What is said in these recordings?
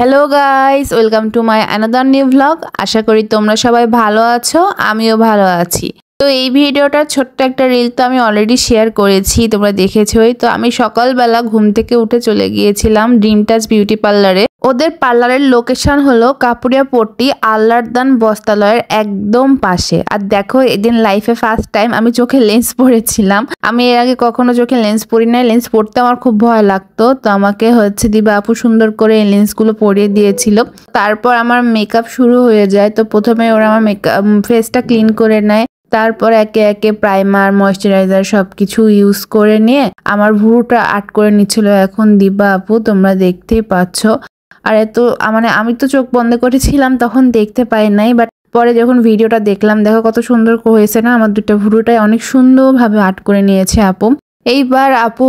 Hello guys, welcome to my another new vlog. আশা করি তোমরা সবাই ভালো আছো, আমিও ভালো আছি। তো এই ভিডিওটার ছোট্ট একটা রিল তো আমি অলরেডি শেয়ার করেছি, তোমরা দেখেছোই। তো আমি সকালবেলা ঘুম থেকে উঠে চলে গিয়েছিলাম ড্রিম টাচ বিউটি পার্লারে। ওদের পার্লারের লোকেশন হলো কাপুরিয়া পট্টি আল্লারদান বস্ত্রালয়ের একদম পাশে। আর দেখো, এদিন লাইফে ফার্স্ট টাইম আমি চোখে লেন্স পরেছিলাম। আমি এর আগে কখনো চোখে লেন্স পরি নাই। লেন্স পরতে আমার খুব ভয় লাগতো, তো আমাকে দিবা আপু সুন্দর করে এই লেন্সগুলো পরিয়ে দিয়েছিল। তারপর আমার মেকআপ শুরু হয়ে যায়। তো প্রথমে ওরা আমার মেকআপ ফেসটা ক্লিন করে নেয়, তারপর একে একে প্রাইমার ময়শ্চারাইজার সবকিছু ইউজ করে নিয়ে আমার ভুরুটা আর্ট করে নিচ্ছিল এখন দিবা আপু, তোমরা দেখতেই পাচ্ছ। আর আমি তো চোখ বন্ধ করেছিলাম, তখন দেখতে পাই নাই, বাট পরে যখন ভিডিওটা দেখলাম, দেখো কত সুন্দর হয়েছে না। আমার দুটো ভুরুটাই অনেক সুন্দরভাবে আর্ট করে নিয়েছে আপু। এইবার আপু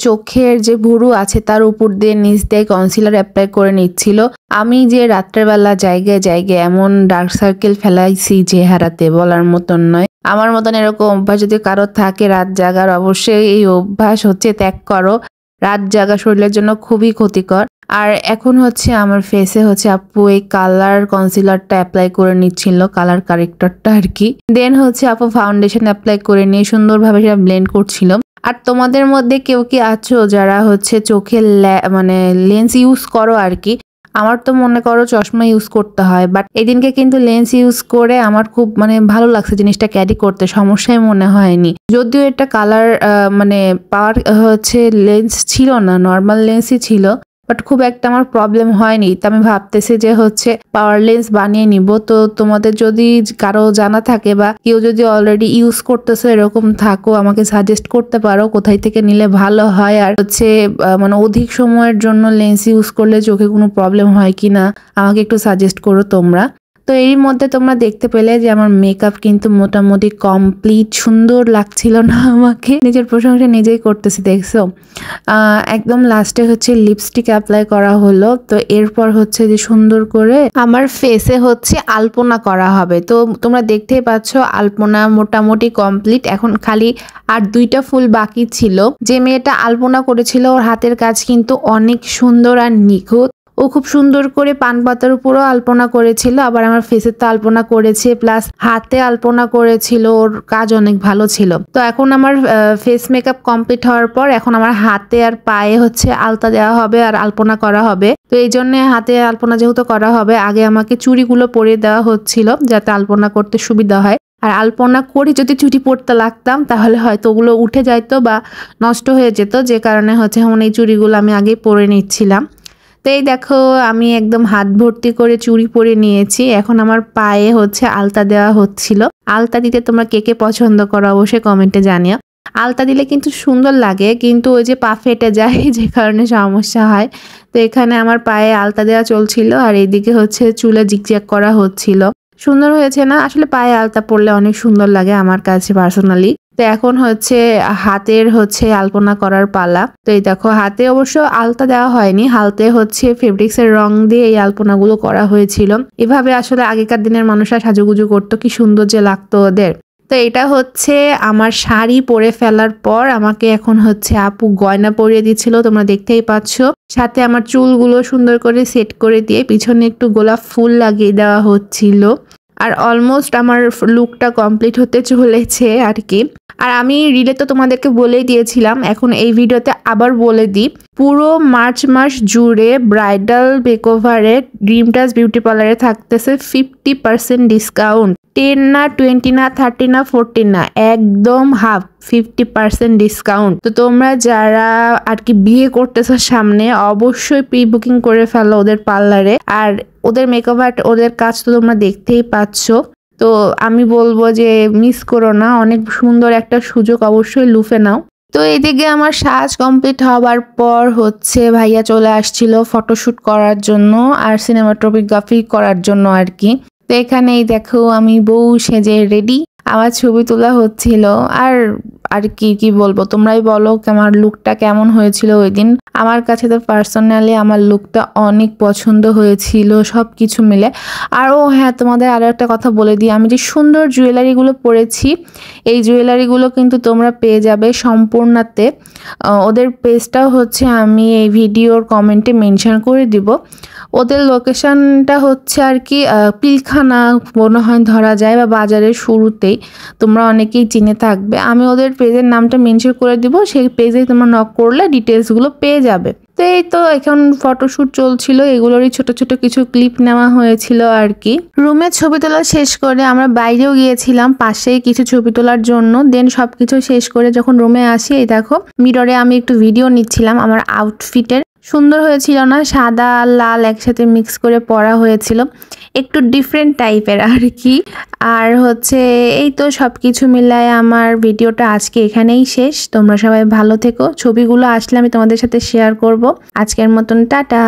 চোখের যে ভুরু আছে তার উপর দিয়ে নিচ দিয়ে কনসিলার অ্যাপ্লাই করে নিচ্ছিল। আমি যে রাত্রেবেলা জায়গায় জায়গায় এমন ডার্ক সার্কেল ফেলাইছি চেহারাতে বলার মতন নয়। আমার মতন এরকম অভ্যাস যদি কারো থাকে রাত জাগার, অবশ্যই এই অভ্যাস ত্যাগ করো। রাত জাগা শরীরের জন্য খুবই ক্ষতিকর। আর এখন আমার ফেসে আপু এই কালার কনসিলারটা অ্যাপ্লাই করে নিচ্ছিল, কালার কারেক্টরটা আর কি। দেন আপু ফাউন্ডেশন অ্যাপ্লাই করে নিয়ে সুন্দরভাবে সেটা ব্লেন্ড করছিল। আর তোমাদের মধ্যে কেউ কি আছো যারা চোখে লেন্স ইউজ করো আর কি? আমার তো মনে করো চশমা ইউজ করতে হয়, বাট এদিনকে কিন্তু লেন্স ইউজ করে আমার খুব ভালো লাগছে জিনিসটা ক্যারি করতে, সমস্যাই মনে হয়নি। যদিও এটা কালার পাওয়ার লেন্স ছিল না, নর্মাল লেন্সই ছিল, বাট খুব একটা আমার প্রবলেম হয়নি। তো আমি ভাবতেছি যে পাওয়ার লেন্স বানিয়ে নিব। তো তোমাদের যদি কারো জানা থাকে বা কেউ যদি অলরেডি ইউজ করতেছে এরকম থাকো, আমাকে সাজেস্ট করতে পারো কোথায় থেকে নিলে ভালো হয়। আর অধিক সময়ের জন্য লেন্স ইউজ করলে চোখে কোনো প্রবলেম হয় কিনা আমাকে একটু সাজেস্ট করো তোমরা। তো এরই মধ্যে তোমরা দেখতে পেলে যে আমার মেকআপ কিন্তু মোটামুটি কমপ্লিট, সুন্দর লাগছিল না আমাকে? নিজের প্রশংসা নিজেই করতেছি, দেখছো? একদম লাস্টে লিপস্টিক অ্যাপ্লাই করা হলো। তো এরপর যে সুন্দর করে আমার ফেসে আলপনা করা হবে। তো তোমরা দেখতেই পাচ্ছ আলপনা মোটামুটি কমপ্লিট। এখন খালি আর দুইটা ফুল বাকি ছিল। যে মেয়েটা আলপনা করেছিল ওর হাতের কাজ কিন্তু অনেক সুন্দর আর নিখুঁত। ও খুব সুন্দর করে পান পাতার উপরও আলপনা করেছিল, আবার আমার ফেসে তো আলপনা করেছে, প্লাস হাতে আলপনা করেছিল। ওর কাজ অনেক ভালো ছিল। তো এখন আমার ফেস মেকআপ কমপ্লিট হওয়ার পর এখন আমার হাতে আর পায়ে আলতা দেওয়া হবে আর আলপনা করা হবে। তো এই জন্য হাতে আলপনা যেহেতু করা হবে, আগে আমাকে চুড়িগুলো পরিয়ে দেওয়া হচ্ছিল যাতে আলপনা করতে সুবিধা হয়। আর আলপনা করে যদি চুড়ি পরতে লাগতাম তাহলে হয়তো ওগুলো উঠে যাইতো বা নষ্ট হয়ে যেত, যে কারণে এই চুড়িগুলো আমি আগেই পরে নিচ্ছিলাম। তো এই দেখো, আমি একদম হাত ভর্তি করে চুড়ি পরে নিয়েছি। এখন আমার পায়ে আলতা দেওয়া হচ্ছিল। আলতা দিতে তোমরা কে কে পছন্দ করো অবশ্যই কমেন্টে জানিও। আলতা দিলে কিন্তু সুন্দর লাগে, কিন্তু ওই যে পা ফেটে যায় যে কারণে সমস্যা হয়। তো এখানে আমার পায়ে আলতা দেওয়া চলছিল আর এইদিকে চুলে জিগজ্যাগ করা হচ্ছিল। সুন্দর হয়েছে না? আসলে পায়ে আলতা পরলে অনেক সুন্দর লাগে আমার কাছে পার্সোনালি। তো এখন হাতের আলপনা করার পালা। তো এই দেখো, হাতে অবশ্য আলতা দেওয়া হয়নি, হাতে ফেব্রিক্স এর রং দিয়ে এই আলপনা গুলো করা হয়েছিল। এভাবে আসলে আগেকার দিনের মানুষরা সাজুগুজু করতো, কি সুন্দর যে লাগতো ওদের। তো এটা আমার শাড়ি পরে ফেলার পর আমাকে এখন আপু গয়না পরিয়ে দিচ্ছিল, তোমরা দেখতেই পাচ্ছ। সাথে আমার চুলগুলো সুন্দর করে সেট করে দিয়ে পিছনে একটু গোলাপ ফুল লাগিয়ে দেওয়া হচ্ছিল। আর অলমোস্ট আমার লুকটা কমপ্লিট হতে চলেছে আর কি। আর আমি রিলে তো তোমাদেরকে বলেই দিয়েছিলাম, এখন এই ভিডিওতে আবার বলে দিই, পুরো মার্চ মাস জুড়ে ব্রাইডাল মেকওভারে ড্রিম টাচ বিউটি পার্লারে থাকতেছে 50% ডিসকাউন্ট। 10 না 20 না 30 না 40 না, একদম হাফ 50% ডিসকাউন্ট। তো তোমরা যারা আর কি বিয়ে করতেছো সামনে, অবশ্যই প্রি বুকিং করে ফেলো ওদের পার্লারে। আর ওদের মেকওভার, ওদের কাজ তো তোমরা দেখতেই পাচ্ছ। তো আমি বলবো যে মিস করো না, অনেক সুন্দর একটা সুযোগ, অবশ্যই লুফে নাও। তো এদিকে আমার সাজ কমপ্লিট হওয়ার পর ভাইয়া চলে আসছিল ফটোশুট করার জন্য আর সিনেমাটোগ্রাফি করার জন্য আর কি। তো এখানেই দেখো আমি বউ সেজে রেডি, আমার ছবি তোলা হচ্ছিল। আর আর কি বলবো, তোমরাই বলো আমার লুকটা কেমন হয়েছিল ওই দিন। আমার কাছে তো পার্সোনালি আমার লুকটা অনেক পছন্দ হয়েছিল সব কিছু মিলে। আর হ্যাঁ, তোমাদের আরও একটা কথা বলে দিই, আমি যে সুন্দর জুয়েলারিগুলো পরেছি এই জুয়েলারিগুলো কিন্তু তোমরা পেয়ে যাবে সম্পূর্ণাতে। ওদের পেজটাও হচ্ছে আমি এই ভিডিওর কমেন্টে মেনশন করে দিব। ওদের লোকেশনটা হচ্ছে আর কি পিলখানা মনে হয় ধরা যায়, বা বাজারের শুরুতেই, তোমরা অনেকেই চিনে থাকবে। আমি ওদের পেজের নামটা মেনশন করে দিব, সেই পেজে তোমরা নক করলে ডিটেলসগুলো পেয়ে যাবে। তো এই তো এখন ফটোশ্যুট চলছিল, এগুলোরই ছোট ছোট কিছু ক্লিপ নেওয়া হয়েছিল আর কি। রুমে ছবি তোলা শেষ করে আমরা বাইরেও গিয়েছিলাম পাশেই কিছু ছবি তোলার জন্য। দেন সবকিছু শেষ করে যখন রুমে আসি, এই দেখো মিররে আমি একটু ভিডিও নিচ্ছিলাম আমার আউটফিটের। সুন্দর হয়েছিল না? সাদা আর লাল একসাথে মিক্স করে পরা হয়েছিল, একটু ডিফারেন্ট টাইপের আর কি। আর হচ্ছে এই তো সব কিছু মিলায় আমার ভিডিওটা আজকে এখানেই শেষ। তোমরা সবাই ভালো থেকো, ছবিগুলো আসলে আমি তোমাদের সাথে শেয়ার করব। আজকের মতন টাটা।